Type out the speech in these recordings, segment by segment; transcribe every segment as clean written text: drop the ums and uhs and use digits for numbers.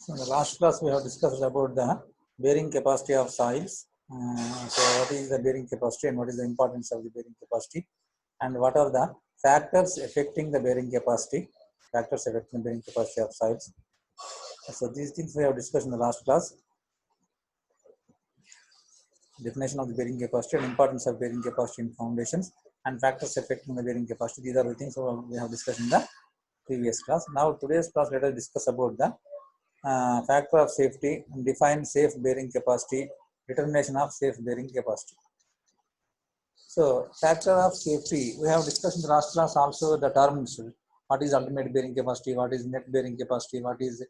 So in the last class we have discussed about the bearing capacity of soils. So what is the bearing capacity and what is the importance of the bearing capacity, and what are the factors affecting the bearing capacity, of soils. So these things we have discussed in the last class. Definition of the bearing capacity and importance of bearing capacity in foundations and factors affecting the bearing capacity. These are the things we have discussed in the previous class. Now today's class, let us discuss about the factor of safety and define safe bearing capacity, determination of safe bearing capacity. So factor of safety, we have discussed in the last class also the terms. What is ultimate bearing capacity, what is net bearing capacity, what is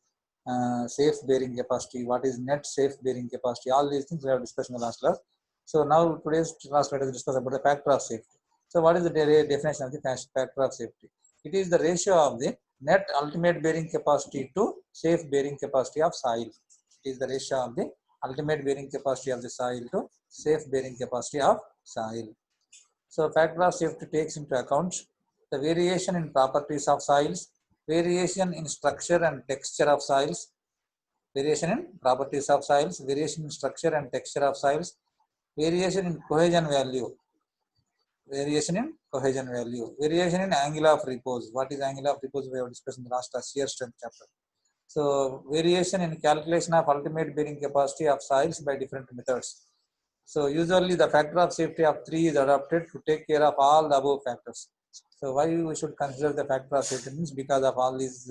safe bearing capacity, what is net safe bearing capacity. All these things we have discussed in the last class. So now today's class, let us discuss about the factor of safety. So what is the definition of the factor of safety? It is the ratio of the net ultimate bearing capacity to safe bearing capacity of soil. It is the ratio of the ultimate bearing capacity of the soil to safe bearing capacity of soil. So factor of safety takes into account the variation in properties of soils, variation in structure and texture of soils, variation in properties of soils, variation in structure and texture of soils, variation in cohesion value, variation in angle of repose. What is angle of repose? We have discussed in the last shear strength chapter. So variation in calculation of ultimate bearing capacity of soils by different methods. So usually the factor of safety of 3 is adopted to take care of all the above factors. So why we should consider the factor of safety means because of all these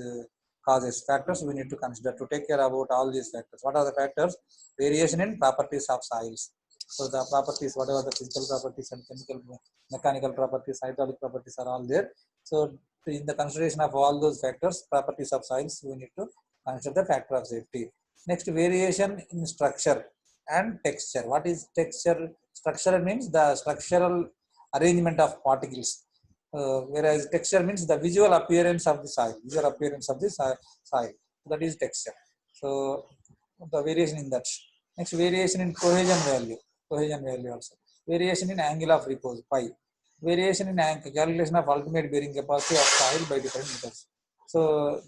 factors we need to consider to take care about all these factors. What are the factors? Variation in properties of soils. So the properties, whatever the physical properties and chemical, mechanical properties, hydraulic properties are all there. So in the consideration of all those factors, properties of soils, we need to consider the factor of safety. Next, variation in structure and texture. What is texture? Structure means the structural arrangement of particles, whereas texture means the visual appearance of the soil. Soil. That is texture. So the variation in that. Next, variation in cohesion value. Also. Variation in angle of repose, pi. Variation in calculation of ultimate bearing capacity of soil by different methods. So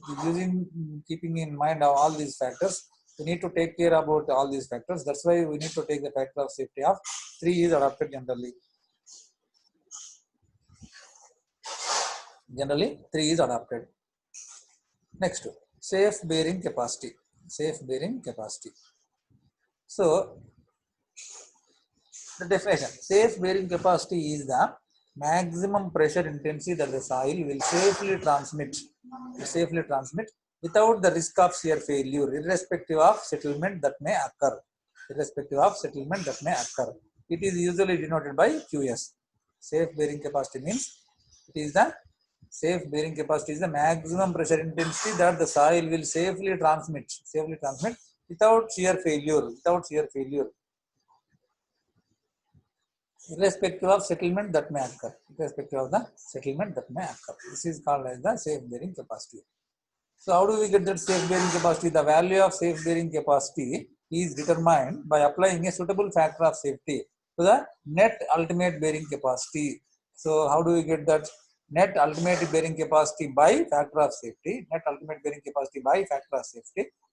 keeping in mind all these factors, we need to take care about all these factors. That's why we need to take the factor of safety of 3 is adopted generally. 3 is adopted. Next, safe bearing capacity. So the definition: safe bearing capacity is the maximum pressure intensity that the soil will safely transmit without the risk of shear failure, irrespective of settlement that may occur. It is usually denoted by QS. Safe bearing capacity means the maximum pressure intensity that the soil will safely transmit without shear failure, irrespective of settlement that may occur. This is called as the safe bearing capacity. So how do we get that safe bearing capacity? The value of safe bearing capacity is determined by applying a suitable factor of safety to the net ultimate bearing capacity. So how do we get that? Net ultimate bearing capacity by factor of safety,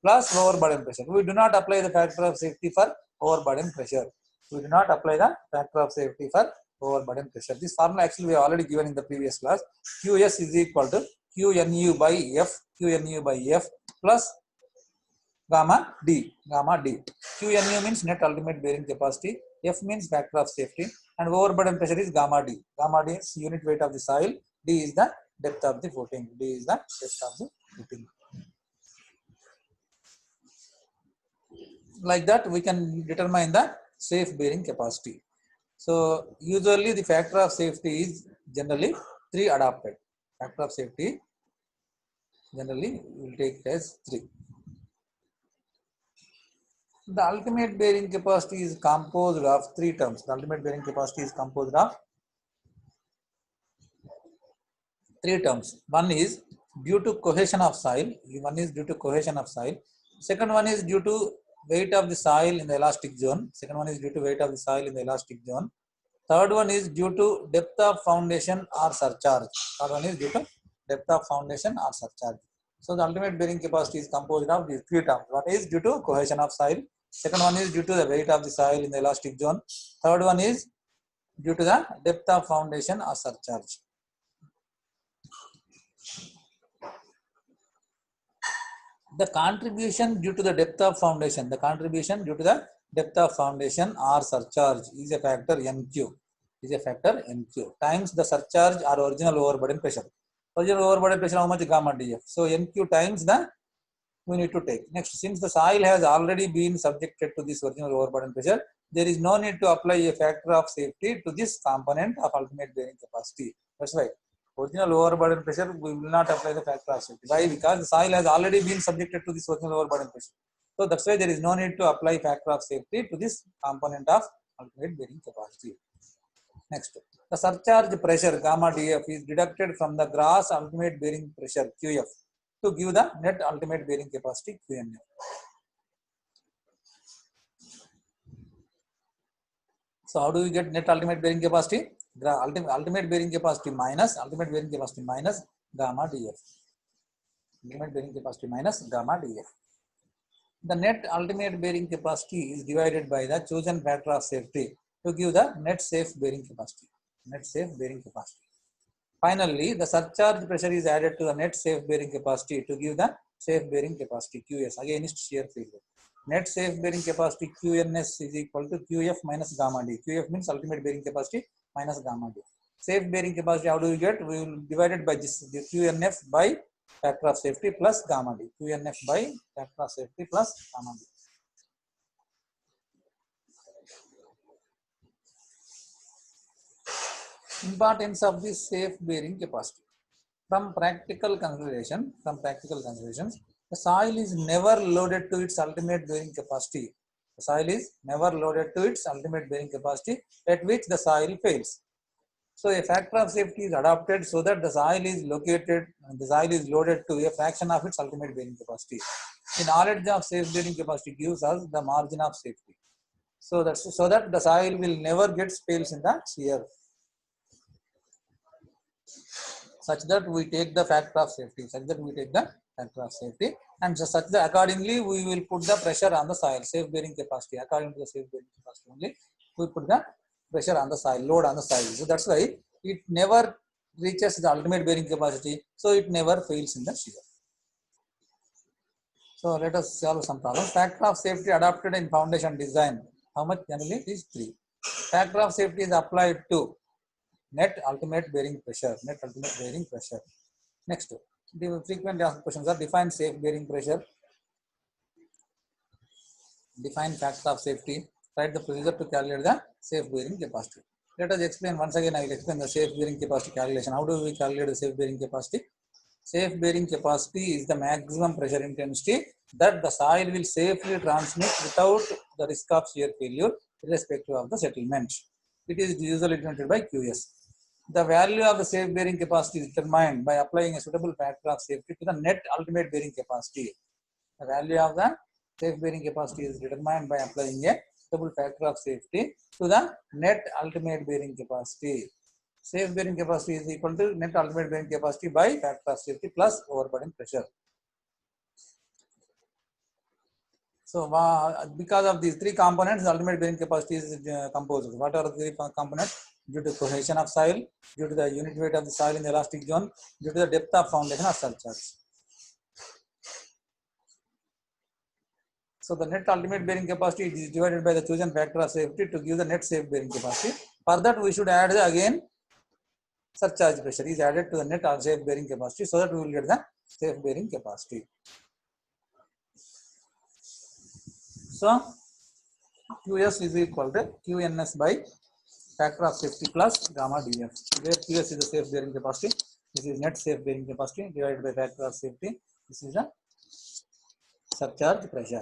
plus overburden pressure. We do not apply the factor of safety for overburden pressure. This formula actually we have already given in the previous class. QS is equal to QNU by F plus gamma D. QNU means net ultimate bearing capacity, F means factor of safety, and overburden pressure is gamma D. Gamma D is unit weight of the soil, D is the depth of the footing. Like that we can determine the safe bearing capacity. So usually the factor of safety is generally 3 adopted. Factor of safety generally will take as 3. The ultimate bearing capacity is composed of 3 terms. The ultimate bearing capacity is composed of 3 terms. One is due to cohesion of soil. Second one is due to weight of the soil in the elastic zone. Third one is due to depth of foundation or surcharge. So the ultimate bearing capacity is composed of these three terms. One is due to cohesion of soil. Second one is due to the weight of the soil in the elastic zone. Third one is due to the depth of foundation or surcharge. The contribution due to the depth of foundation, or surcharge is a factor NQ times the surcharge or original overburden pressure. Original overburden pressure, how much? Gamma dF. So NQ times the we need to take. Next, since the soil has already been subjected to this original overburden pressure, there is no need to apply a factor of safety to this component of ultimate bearing capacity. That's why original overburden pressure, we will not apply the factor of safety. Why? Because the soil has already been subjected to this original overburden pressure. So that's why there is no need to apply factor of safety to this component of ultimate bearing capacity. Next, the surcharge pressure gamma dF is deducted from the gross ultimate bearing pressure QF to give the net ultimate bearing capacity QNF. So how do we get net ultimate bearing capacity? Ultimate bearing capacity minus gamma dF. Ultimate bearing capacity minus gamma dF. The net ultimate bearing capacity is divided by the chosen factor of safety to give the net safe bearing capacity. Finally, the surcharge pressure is added to the net safe bearing capacity to give the safe bearing capacity QS, against shear failure. Net safe bearing capacity QNS is equal to QF minus gamma D. QF means ultimate bearing capacity minus gamma D. Safe bearing capacity, how do we get? We will divide it by this, the QNF by factor of safety plus gamma D. QNF by factor of safety plus gamma D. Importance of the safe bearing capacity. From practical considerations, the soil is never loaded to its ultimate bearing capacity. At which the soil fails. So a factor of safety is adopted so that the soil is loaded to a fraction of its ultimate bearing capacity. The knowledge of safe bearing capacity gives us the margin of safety. So that the soil will never get fails in the shear, such that we take the factor of safety, and such that accordingly we will put the pressure on the soil. Safe bearing capacity, according to the safe bearing capacity only, we put the pressure on the soil, load on the soil. So that's why it never reaches the ultimate bearing capacity, so it never fails in the shear. So let us solve some problems. Factor of safety adopted in foundation design, how much? Generally it is 3. Factor of safety is applied to net ultimate bearing pressure. Next, the frequently asked questions are: define safe bearing pressure, define factor of safety, write the procedure to calculate the safe bearing capacity. Let us explain once again. I will explain the safe bearing capacity calculation. How do we calculate the safe bearing capacity? Safe bearing capacity is the maximum pressure intensity that the soil will safely transmit without the risk of shear failure, irrespective of the settlement. It is usually denoted by QS. The value of the safe bearing capacity is determined by applying a suitable factor of safety to the net ultimate bearing capacity. The value of the safe bearing capacity is determined by applying a suitable factor of safety to the net ultimate bearing capacity. Safe bearing capacity is equal to net ultimate bearing capacity by factor of safety plus overburden pressure. So, because of these 3 components, the ultimate bearing capacity is composed. What are the 3 components? Due to cohesion of soil, due to the unit weight of the soil in the elastic zone, due to the depth of foundation or surcharge. So the net ultimate bearing capacity is divided by the chosen factor of safety to give the net safe bearing capacity. For that, we should add again surcharge pressure is added to the net safe bearing capacity, so that we will get the safe bearing capacity. So QS is equal to QNS by factor of safety plus gamma dF, where QS is the safe bearing capacity, this is net safe bearing capacity divided by factor of safety, this is the surcharge pressure.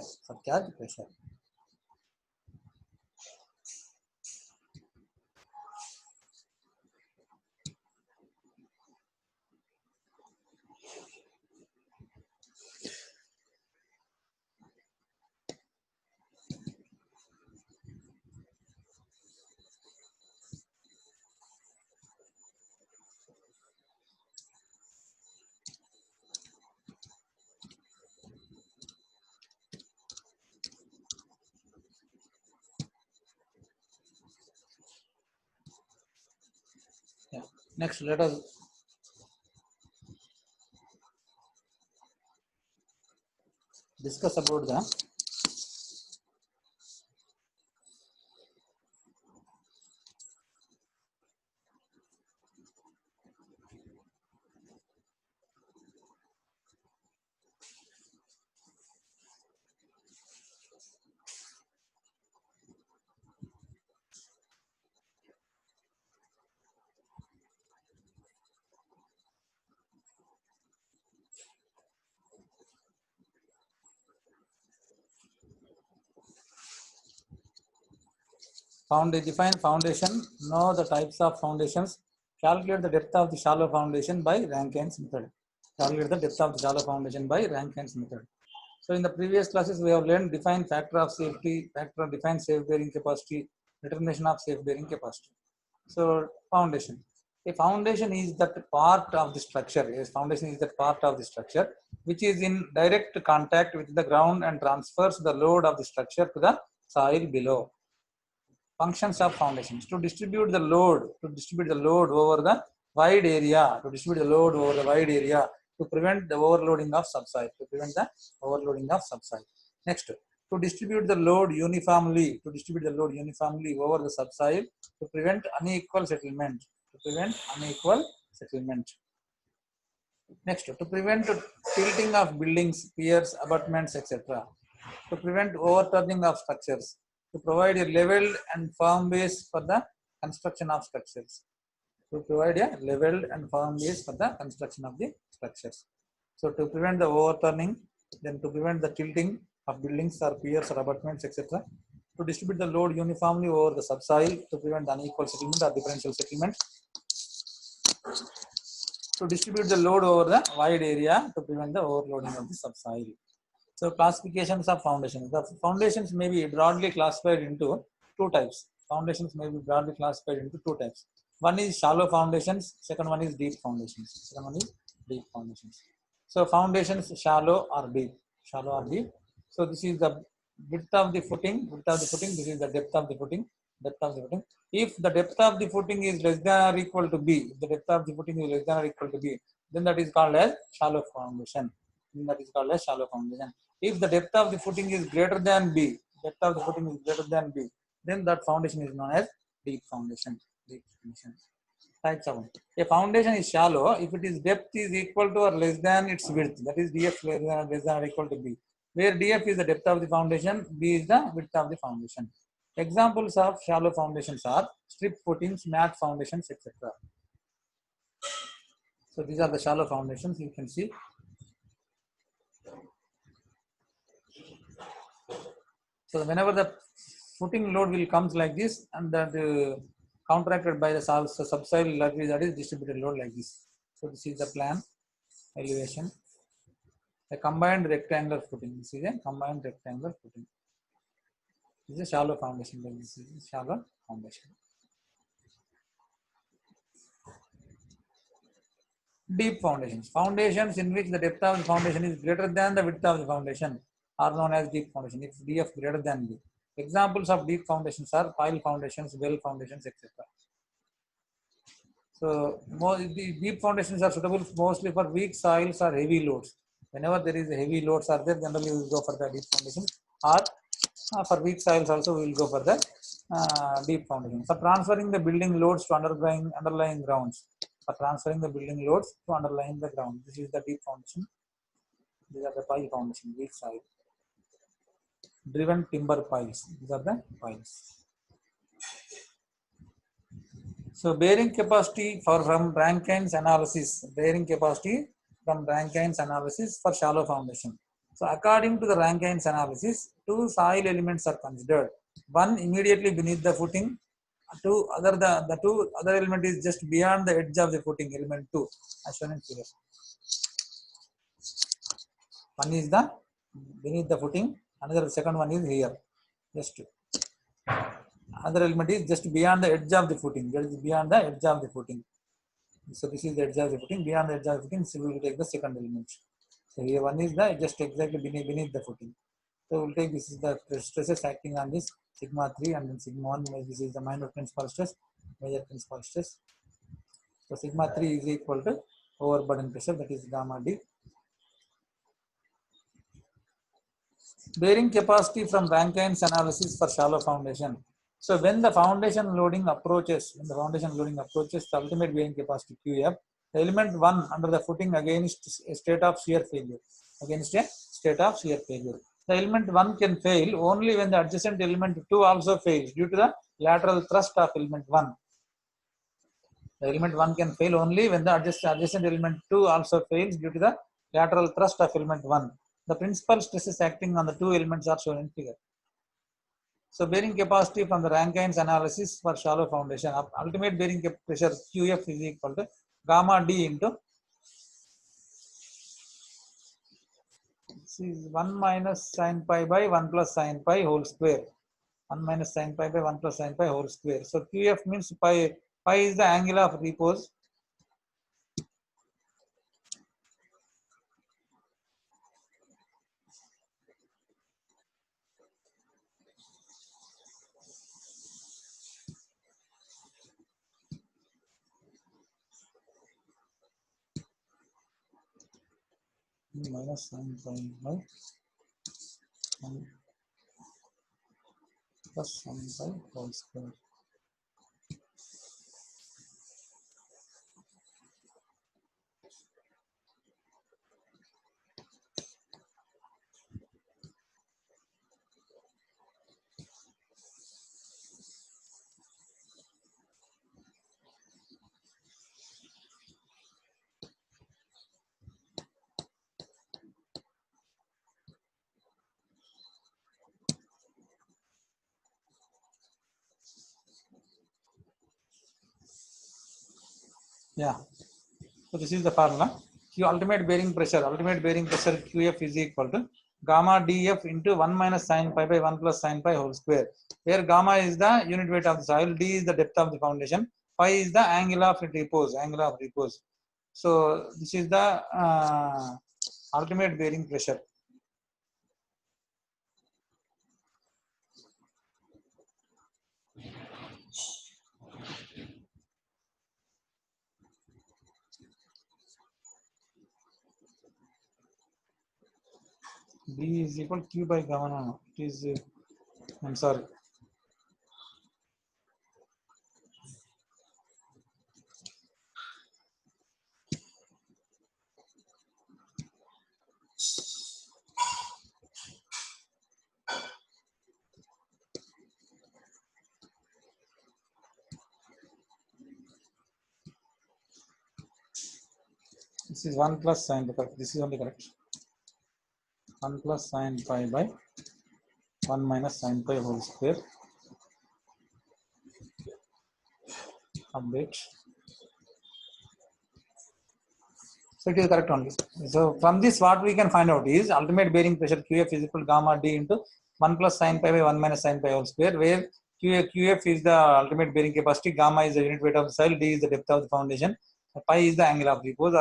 Next, let us discuss about the define foundation, know the types of foundations, calculate the depth of the shallow foundation by Rankine's method. Calculate the depth of the shallow foundation by Rankine's method. So in the previous classes, we have learned define factor of safety, factor define safe bearing capacity, determination of safe bearing capacity. So foundation. A foundation is that part of the structure. A foundation is that part of the structure which is in direct contact with the ground and transfers the load of the structure to the soil below. Functions of foundations to distribute the load over the wide area, to prevent the overloading of subsoil, Next, to distribute the load uniformly, over the subsoil to prevent unequal settlement, Next, to prevent tilting of buildings, piers, abutments, etc. To prevent overturning of structures, to provide a leveled and firm base for the construction of structures. So to prevent the overturning, then to prevent the tilting of buildings or piers or abutments, etc. To distribute the load uniformly over the subsoil to prevent unequal settlement or differential settlement. To distribute the load over the wide area to prevent the overloading of the subsoil. So classifications of foundations. The foundations may be broadly classified into two types. One is shallow foundations. Second one is deep foundations. So foundations shallow or deep. So this is the width of the footing. This is the depth of the footing. If the depth of the footing is less than or equal to b, then that is called as shallow foundation. If the depth of the footing is greater than b, then that foundation is known as deep foundation. Types of a foundation is shallow if it is depth is equal to or less than its width, that is df less than or equal to b, where df is the depth of the foundation, b is the width of the foundation. Examples of shallow foundations are strip footings, mat foundations, etc. So these are the shallow foundations you can see. So whenever the footing load will comes like this and that counteracted by the subsoil, that is distributed load like this. So this is the plan elevation. A combined rectangular footing. This is a combined rectangular footing. This is a shallow foundation. Deep foundations. Foundations in which the depth of the foundation is greater than the width of the foundation are known as deep foundation. If df greater than b. Examples of deep foundations are pile foundations, well foundations, etc. So the deep foundations are suitable mostly for weak soils or heavy loads. Whenever there is heavy loads are there, generally we will go for the deep foundation, or for weak soils also we will go for the deep foundation. For transferring the building loads to underlying grounds. This is the deep foundation. These are the pile foundation, weak soil. Driven timber piles. These are the piles. So bearing capacity from Rankine's analysis for shallow foundation. So according to the Rankine's analysis, two soil elements are considered. One immediately beneath the footing. The two other element is just beyond the edge of the footing, element 2, as shown in figure. One is the beneath the footing, second one is here. Just another element is just beyond the edge of the footing. So this is the edge of the footing. Beyond the edge of the footing, so we will take the second element. So here one is the just exactly beneath the footing. So we'll take this is the stresses acting on this sigma 3 and then sigma 1. This is the minor principal stress, major principal stress. So sigma 3 is equal to overburden pressure, that is gamma D. Bearing capacity from Rankine's analysis for shallow foundation. So when the foundation loading approaches, the ultimate bearing capacity QF, the element 1 under the footing against a state of shear failure. The element 1 can fail only when the adjacent element 2 also fails due to the lateral thrust of element 1. The element 1 can fail only when the adjacent element 2 also fails due to the lateral thrust of element 1. The principal stresses acting on the two elements are shown in figure. So bearing capacity from the Rankine's analysis for shallow foundation, ultimate bearing pressure QF is equal to gamma D into 1 minus sin pi by 1 plus sin pi whole square. 1 minus sin pi by 1 plus sin pi whole square. So QF means pi is the angle of repose. Minus sin pi by 1 plus sin pi whole square. Yeah. So this is the formula. Ultimate bearing pressure QF is equal to gamma dF into 1 minus sin pi by 1 plus sin pi whole square, where gamma is the unit weight of the soil, D is the depth of the foundation, pi is the angle of repose. So this is the ultimate bearing pressure. B is equal to Q by gamma. No, it is, I'm sorry. This is 1 plus sin pi. This is only correct. 1 plus sin pi by 1 minus sin pi whole square. Update. So it is correct only. So from this, what we can find out is ultimate bearing pressure QF is equal to gamma D into 1 plus sin pi by 1 minus sin pi whole square, where QF is the ultimate bearing capacity, gamma is the unit weight of the soil, D is the depth of the foundation, pi is the angle of repose.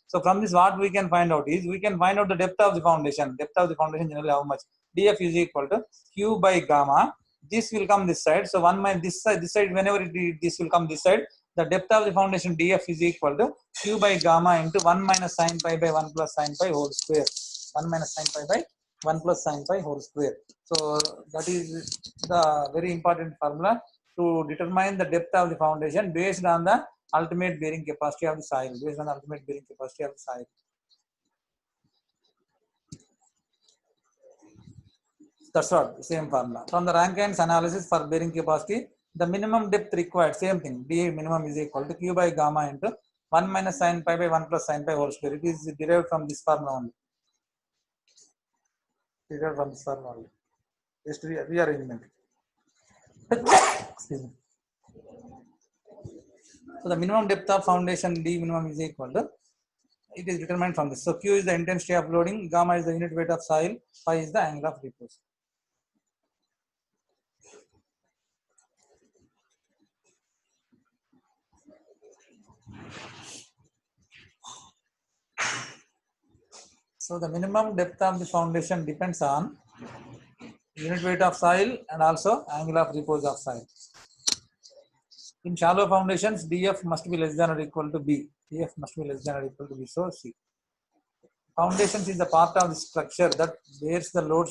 So from this, what we can find out is we can find out the depth of the foundation. Depth of the foundation generally how much? DF is equal to Q by gamma. This will come this side. So 1 minus this side whenever this will come this side. The depth of the foundation DF is equal to Q by gamma into 1 minus sin pi by 1 plus sin pi whole square. 1 minus sin pi by 1 plus sin pi whole square. So that is the very important formula to determine the depth of the foundation based on the ultimate bearing capacity of the soil. That's what, same formula. From the Rankine's analysis for bearing capacity, the minimum depth required, same thing, D minimum is equal to Q by gamma into 1 minus sin pi by 1 plus sin pi whole square. It is derived from this formula only. Just rearrangement. Excuse me. So the minimum depth of foundation D minimum is equal to, it is determined from this. So Q is the intensity of loading, gamma is the unit weight of soil, pi is the angle of repose. So the minimum depth of the foundation depends on unit weight of soil and also angle of repose of soil. In shallow foundations, DF must be less than or equal to B. DF must be less than or equal to B. So C. Foundations is the part of the structure that bears the load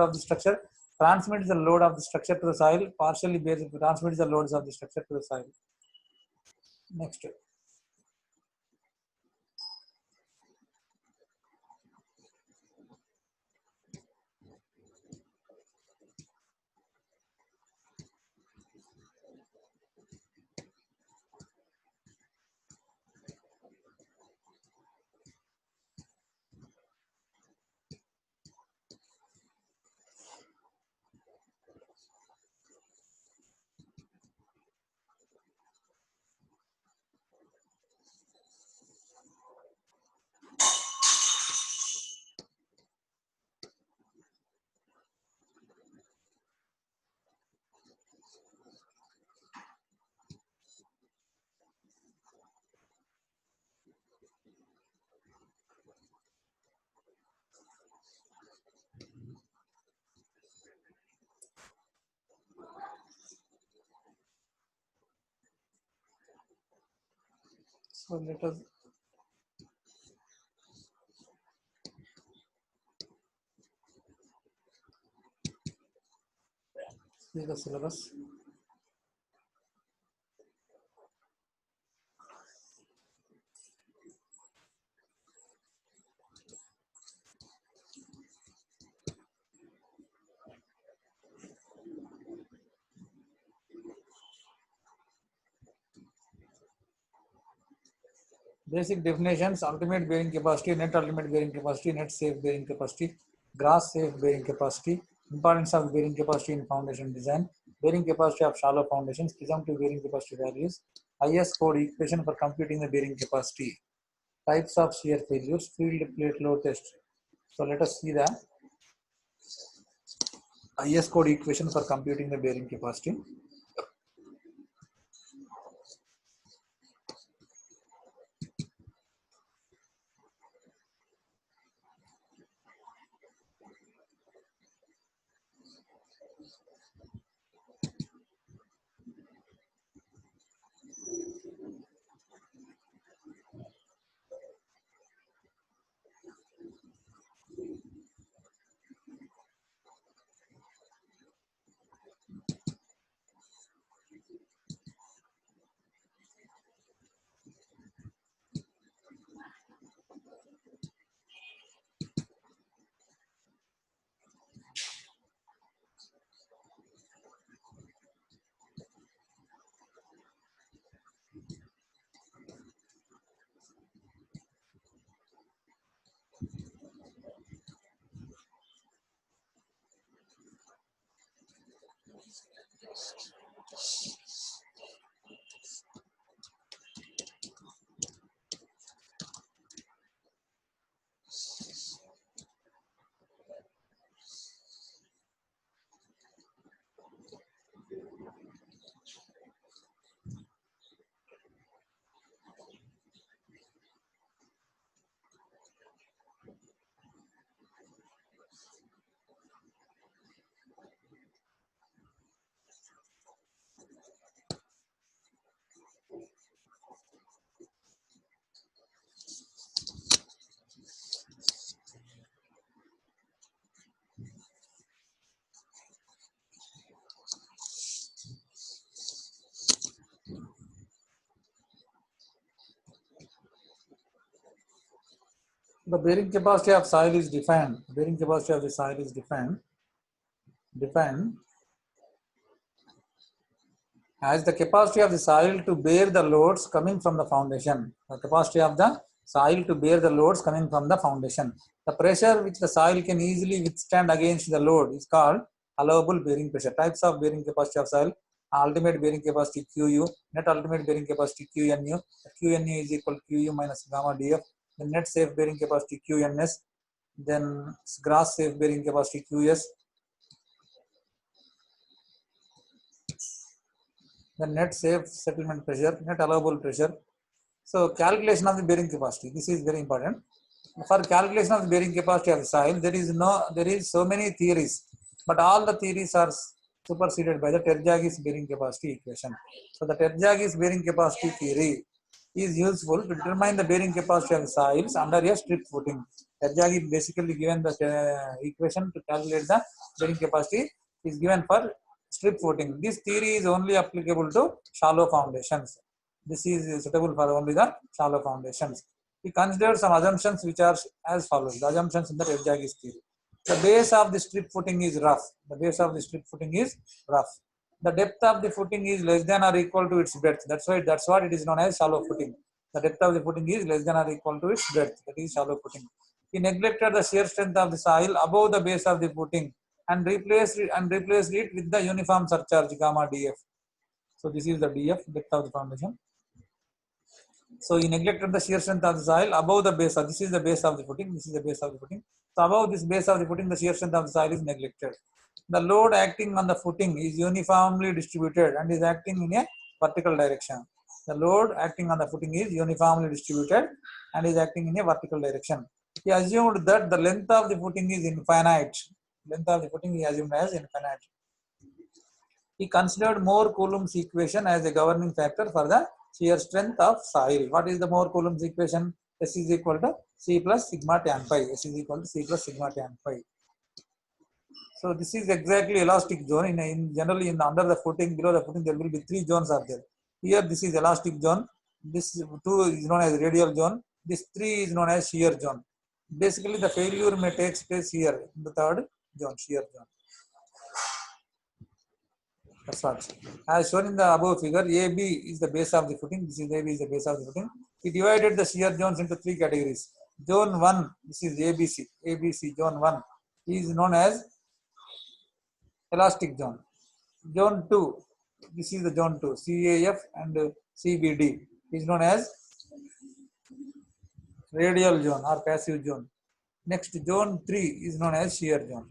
of the structure, transmits the load of the structure to the soil, partially transmits the loads of the structure to the soil. Next. So let us see the syllabus. Basic definitions: ultimate bearing capacity, net ultimate bearing capacity, net safe bearing capacity, gross safe bearing capacity, importance of bearing capacity in foundation design, bearing capacity of shallow foundations, presumptive bearing capacity values, IS code equation for computing the bearing capacity, types of shear failures, field plate load test. So let us see the IS code equation for computing the bearing capacity. The bearing capacity of soil is defined. Bearing capacity of the soil is defined as the capacity of the soil to bear the loads coming from the foundation. The capacity of the soil to bear the loads coming from the foundation. The pressure which the soil can easily withstand against the load is called allowable bearing pressure. Types of bearing capacity of soil: ultimate bearing capacity QU, net ultimate bearing capacity QNU. QNU is equal to QU minus gamma DF. The net safe bearing capacity QNS. Then gross safe bearing capacity QS. The net safe settlement pressure, net allowable pressure. So calculation of the bearing capacity. This is very important. For calculation of the bearing capacity of the soil, there is so many theories, but all the theories are superseded by the Terjagi's bearing capacity equation. So the Terjagi's bearing capacity theory is useful to determine the bearing capacity of soils under a strip footing. Terjagi basically given the equation to calculate the bearing capacity is given for strip footing. This theory is only applicable to shallow foundations. This is suitable for only the shallow foundations. We consider some assumptions which are as follows. The assumptions in the Terjagi's theory. The base of the strip footing is rough. The base of the strip footing is rough. The depth of the footing is less than or equal to its breadth. That's what it is known as shallow footing. The depth of the footing is less than or equal to its breadth. That is shallow footing. He neglected the shear strength of the soil above the base of the footing and replaced it with the uniform surcharge gamma df. So this is the df, depth of the foundation. So he neglected the shear strength of the soil above the base. This is the base of the footing. This is the base of the footing. So above this base of the footing, the shear strength of the soil is neglected. The load acting on the footing is uniformly distributed and is acting in a vertical direction. The load acting on the footing is uniformly distributed and is acting in a vertical direction. He assumed that the length of the footing is infinite. Length of the footing he assumed as infinite. He considered Moore Coulomb's equation as a governing factor for the shear strength of soil. What is the Moore Coulomb's equation? S is equal to C plus sigma tan phi. S is equal to C plus sigma tan phi. So this is exactly elastic zone. In generally under the footing, below the footing, there will be 3 zones are there. Here this is elastic zone. This 2 is known as radial zone. This 3 is known as shear zone. Basically, the failure may take place here in the 3rd zone, shear zone. That's what. As shown in the above figure, AB is the base of the footing. This is AB is the base of the footing. He divided the shear zones into 3 categories. Zone 1, this is ABC. ABC zone 1 is known as elastic zone. Zone 2, this is the zone 2, CAF and CBD is known as radial zone or passive zone. Next, zone 3 is known as shear zone.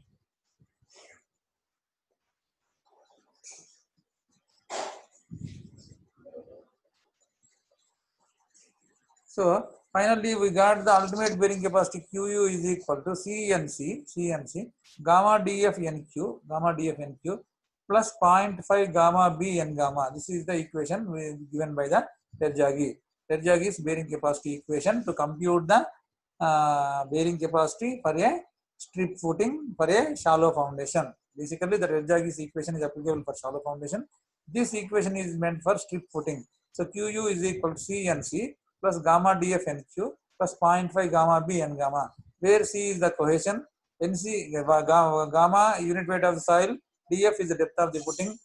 So finally, we got the ultimate bearing capacity QU is equal to CNC gamma DF NQ plus 0.5 gamma B N gamma. This is the equation given by the Terjagi's bearing capacity equation to compute the bearing capacity for a strip footing for a shallow foundation. Basically, the Terjagi's equation is applicable for shallow foundation. This equation is meant for strip footing. So QU is equal to CNC plus gamma DF NQ plus 0.5 gamma B N gamma, where C is the cohesion, NC gamma unit weight of the soil, DF is the depth of the footing,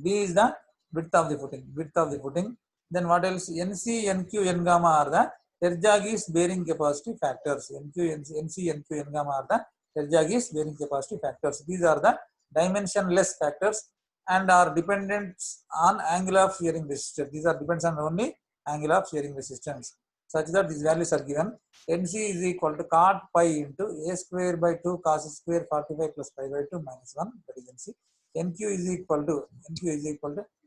B is the width of the footing. Then what else? NC, NQ, N gamma are the Terjagi's bearing capacity factors. NC, NQ, N gamma are the Terjagi's bearing capacity factors. These are the dimensionless factors and are dependent on angle of shearing resistance. These are depends on only angle of shearing resistance, such that these values are given. NC is equal to cot pi into a square by 2 cos square 45 plus pi by 2 minus 1, that is NC. NQ is equal to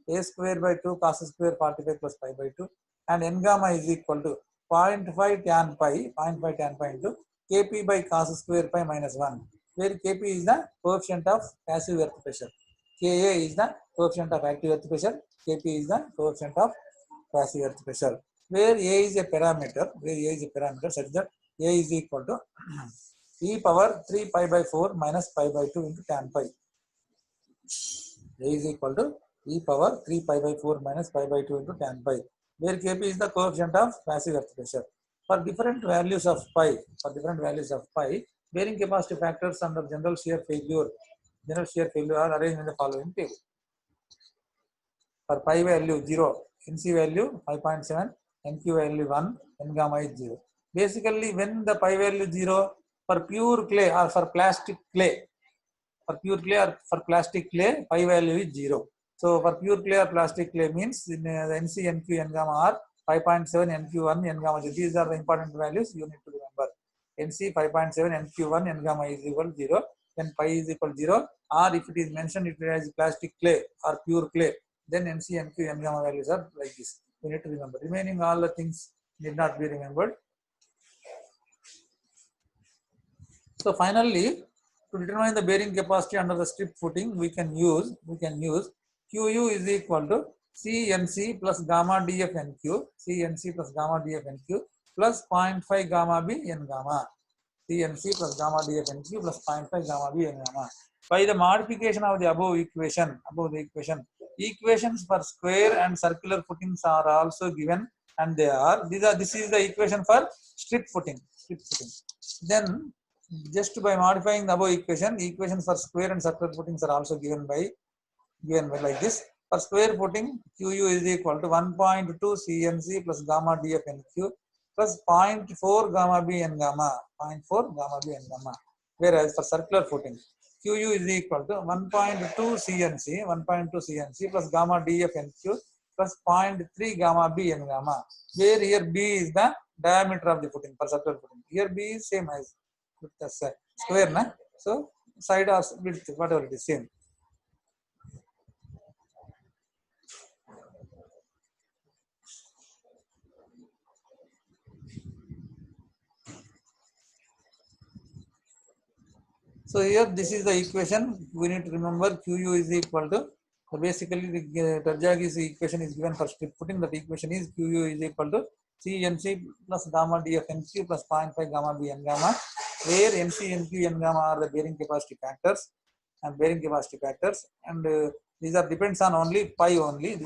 a square by 2 cos square 45 plus pi by 2, and N gamma is equal to 0.5 tan pi into Kp by cos square pi minus 1, where Kp is the coefficient of passive earth pressure, Ka is the coefficient of active earth pressure, Kp is the coefficient of passive earth pressure, where A is a parameter, such that A is equal to e power 3 pi by 4 minus pi by 2 into tan pi. A is equal to e power 3 pi by 4 minus pi by 2 into tan pi, where Kp is the coefficient of passive earth pressure. For different values of pi, bearing capacity factors under general shear failure are arranged in the following table. For pi value 0, NC value 5.7, NQ value 1, N gamma is 0. Basically, when the pi value 0 for pure clay or for plastic clay, pi value is 0. So for pure clay or plastic clay means in the NC, NQ, N gamma are 5.7, NQ1, N gamma 0. These are the important values you need to remember. NC 5.7, NQ1, N gamma is equal to 0. Then pi is equal to 0. Or if it is mentioned it as plastic clay or pure clay, then NC, NQ, N gamma values are like this. You need to remember. Remaining all the things need not be remembered. So finally, To determine the bearing capacity under the strip footing, we can use QU is equal to CNC plus gamma DF NQ, CNC plus gamma DF NQ plus 0.5 gamma B N gamma. CNC plus gamma DF NQ plus 0.5 gamma B N gamma. By the modification of the above equation, equations for square and circular footings are also given, and this is the equation for strip footing. Then just by modifying the above equations for square and circular footings are also given by like this. For square footing, QU is equal to 1.2 CNC plus gamma DF NQ plus 0.4 gamma B N gamma, 0.4 gamma B N gamma. Whereas for circular footing, QU is equal to 1.2 CNC plus gamma DF NQ plus 0.3 gamma B N gamma. Where here B is the diameter of the footing for circular footing. Here B is same as the square, na? So side or width, whatever it is, same. So here this is the equation. We need to remember QU is equal to, so basically the Terjagi's equation is given for strip footing. That equation is QU is equal to CNC plus gamma DF NQ plus 0.5 gamma B N gamma, where NC, NQ, N gamma are the bearing capacity factors, and these are depends on only pi only.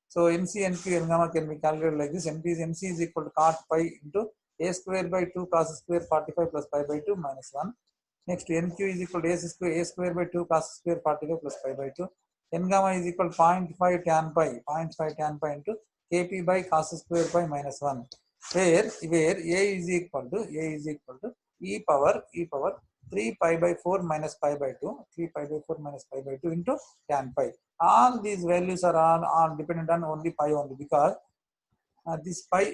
So NC, NQ, N gamma can be calculated like this. NC is equal to cot pi into a square by 2 cos square 45 plus pi by 2 minus 1. Next, NQ is equal to a square by 2 cos square 45 plus pi by 2. N gamma is equal to 0.5 tan pi into kp by cos square pi minus 1. Where a is equal to e power 3 pi by 4 minus pi by 2 into tan pi. All these values are all dependent on only pi only, because this pi,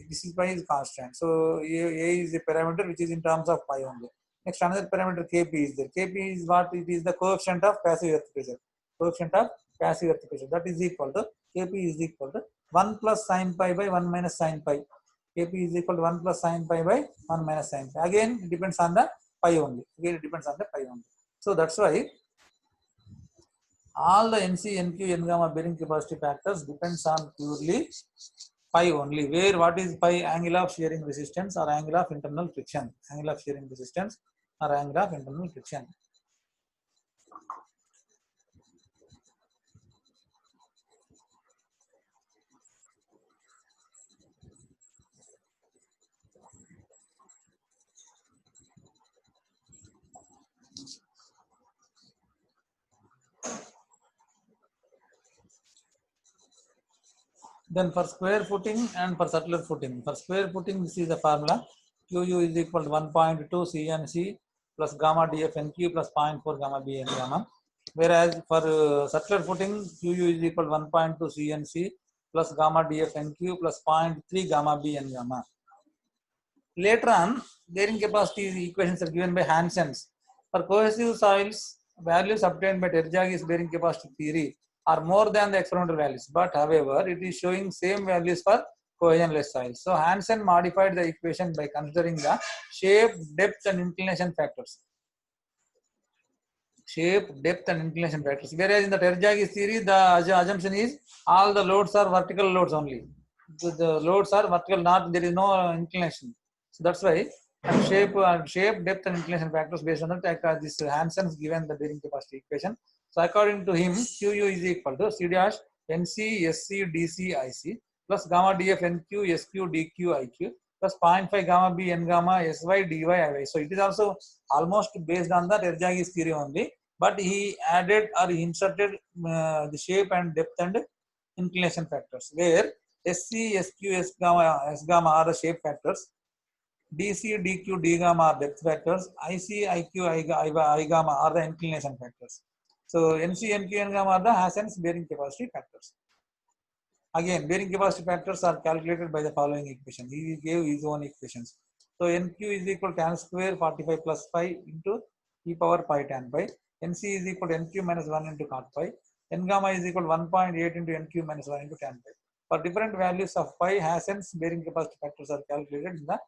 this is pi is constant. So a is a parameter which is in terms of pi only. Next, another parameter kp is there. Kp is what? It is the coefficient of passive earth pressure. That is equal to, kp is equal to 1 plus sin pi by 1 minus sin pi. Kp is equal to 1 plus sin pi by 1 minus sin pi. Again, it depends on the pi only. So that's why all the NC, NQ, N gamma bearing capacity factors depends on purely pi only. Where what is pi? Angle of shearing resistance or angle of internal friction. Then for square footing and for circular footing. For square footing, this is the formula. QU is equal to 1.2 CNC plus gamma DF NQ plus 0.4 gamma B N gamma. Whereas for circular footing, QU is equal to 1.2 CNC plus gamma DF NQ plus 0.3 gamma B N gamma. Later on, bearing capacity equations are given by Hansen's. For cohesive soils, values obtained by Terjagi's bearing capacity theory are more than the experimental values, but however, it is showing same values for cohesionless soils. So Hansen modified the equation by considering the shape, depth, and inclination factors. Whereas in the Terjagi's theory, the assumption is all the loads are vertical loads only. The loads are vertical, there is no inclination. So that's why shape, depth, and inclination factors based on that, this Hansen's given the bearing capacity equation. So according to him, QU is equal to C dash NC SC DC IC plus gamma DF NQ SQ DQ IQ plus 0.5 gamma B N gamma SY DY IY. So it is also almost based on the Terjagi's theory only, but he added or he inserted the shape and depth and inclination factors, where SC, SQ, S gamma are the shape factors, DC, DQ, D gamma are depth factors, IC, IQ, I gamma are the inclination factors. So NC, NQ, N gamma are the Hansen's bearing capacity factors. Again, bearing capacity factors are calculated by the following equation. He gave his own equations. So NQ is equal to tan square 45 plus pi into e power pi tan pi. NC is equal to NQ minus 1 into cot pi. N gamma is equal to 1.8 into NQ minus 1 into tan pi. For different values of pi, Hansen's bearing capacity factors are calculated in the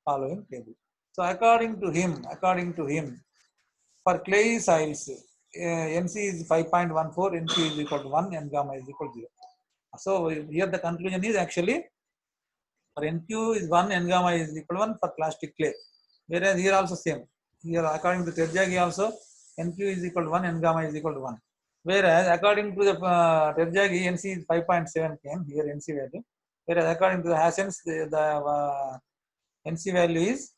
following table. So according to him, for clay soils, NC is 5.14, NQ is equal to 1, N gamma is equal to 0. So here the conclusion is actually for NQ is 1, N gamma is equal to 1 for plastic clay. Whereas here also same. Here according to Terjagi also, NQ is equal to 1, N gamma is equal to 1. Whereas according to the Terjagi, NC is 5.7 km, here NC value. Whereas according to the Hassens, the NC value is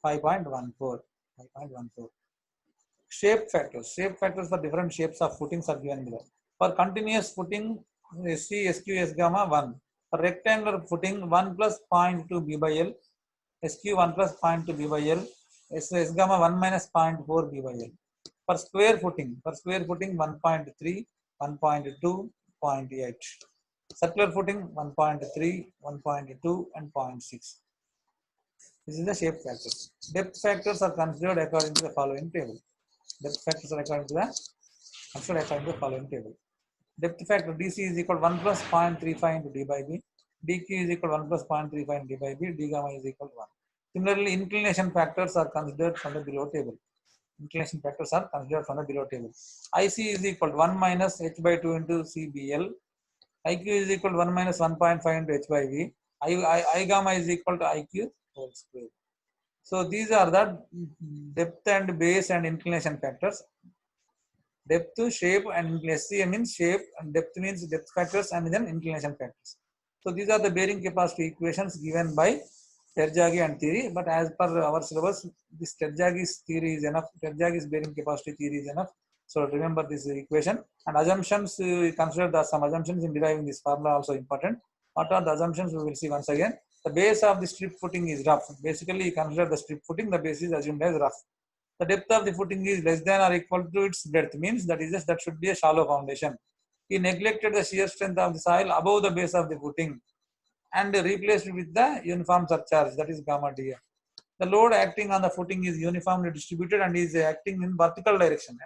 5.14. 5.14. Shape factors. Shape factors for different shapes of footings are given below. For continuous footing, SC, SQ, S gamma 1. For rectangular footing, 1 plus 0.2 B by L, SQ 1 plus 0.2 B by L, S gamma 1 minus 0.4 B by L. For square footing 1.3, 1.2, 0.8. Circular footing 1.3, 1.2 and 0.6. This is the shape factors. Depth factors are considered according to the following table. Depth factors are considered according to the following table. Depth factor DC is equal to 1 plus 0.35 into D by B. DQ is equal to 1 plus 0.35 into D by B. D gamma is equal to 1. Similarly, inclination factors are considered from the below table. Inclination factors are considered from the below table. IC is equal to 1 minus H by 2 into CBL. IQ is equal to 1 minus 1.5 into H by V. I gamma is equal to IQ whole square. So these are the depth and base and inclination factors. Depth, shape, and SCA means shape, and depth means depth factors, and then inclination factors. So these are the bearing capacity equations given by Terjagi and theory. But as per our syllabus, this Terjagi's theory is enough. Terjagi's bearing capacity theory is enough. So remember this equation and assumptions. Consider some assumptions in deriving this formula also important. What are the assumptions? We will see once again. The base of the strip footing is rough. Basically, consider the strip footing. The base is assumed as rough. The depth of the footing is less than or equal to its breadth, means that should be a shallow foundation. He neglected the shear strength of the soil above the base of the footing and replaced it with the uniform surcharge, that is gamma df. The load acting on the footing is uniformly distributed and is acting in vertical direction.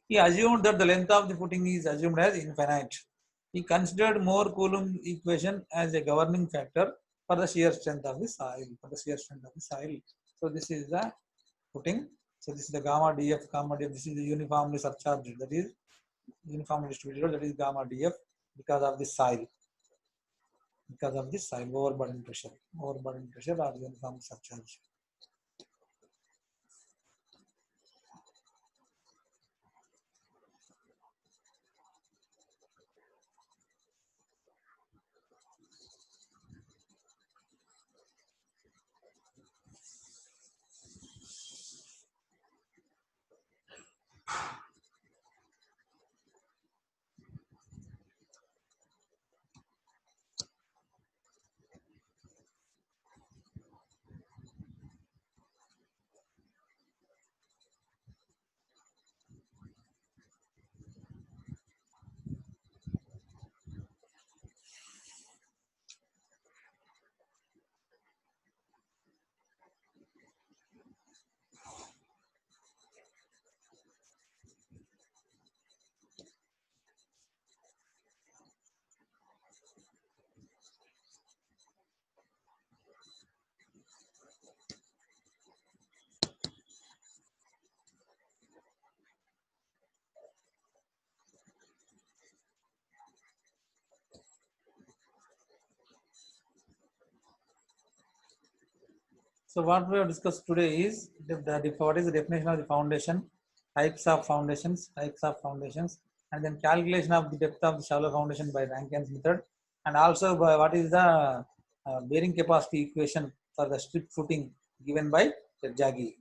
He assumed that the length of the footing is assumed as infinite. He considered Moore Coulomb equation as a governing factor for the shear strength of the soil. So this is the footing. So this is the gamma df, This is the uniformly surcharged, that is uniformly distributed, that is gamma df, because of the soil. Overburden pressure or uniform surcharge. So what we have discussed today is what is the definition of the foundation, types of foundations, and then calculation of the depth of the shallow foundation by Rankine's method, and also by what is the bearing capacity equation for the strip footing given by Terjagi.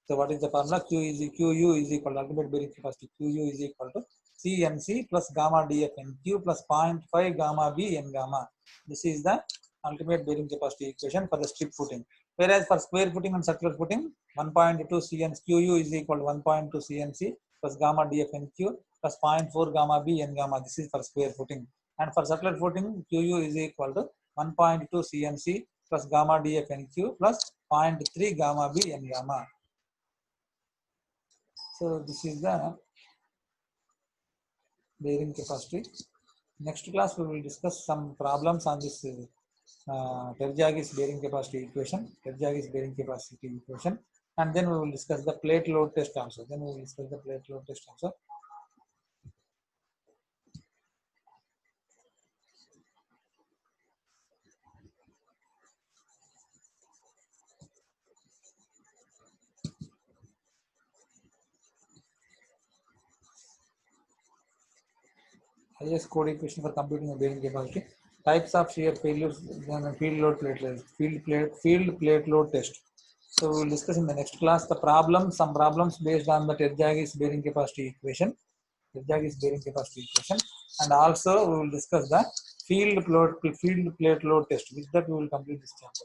So what is the formula? QU is equal to ultimate bearing capacity. QU is equal to CNC plus gamma df NQ plus 0.5 gamma B N gamma. This is the ultimate bearing capacity equation for the strip footing. Whereas for square footing and circular footing, 1.2 CNC QU is equal to 1.2 CNC plus gamma DFNQ plus 0.4 gamma B N gamma. This is for square footing. And for circular footing, QU is equal to 1.2 CNC plus gamma DFNQ plus 0.3 gamma B N gamma. So this is the bearing capacity. Next class we will discuss some problems on this Terjagis bearing capacity equation, Terjagis bearing capacity equation, and then we will discuss the plate load test also. Highest code equation for computing the bearing capacity. Types of shear failures, then field load plate, field plate load test. So we will discuss in the next class the problems, some problems based on the Terjagis bearing capacity equation, and also we will discuss the field plate load test. With that we will complete this chapter.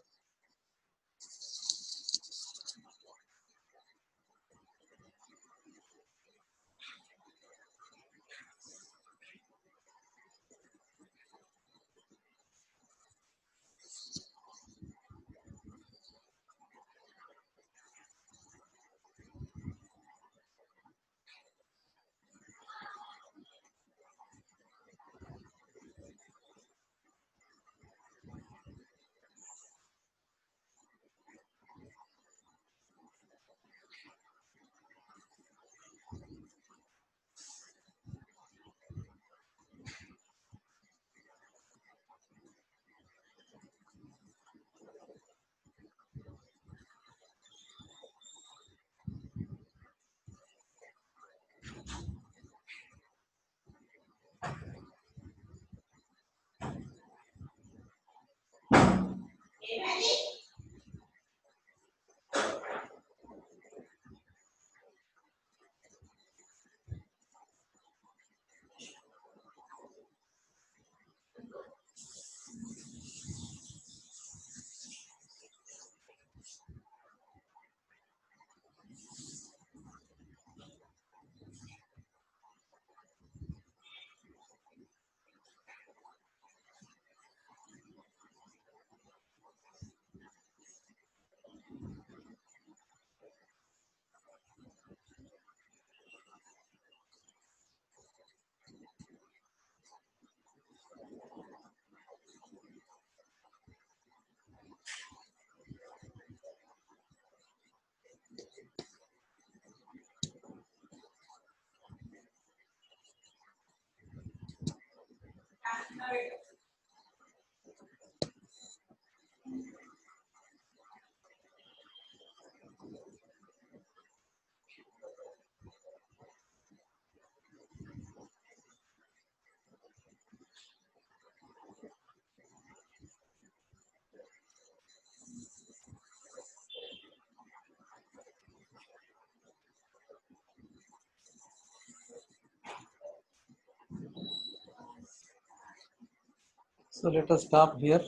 So let us stop here.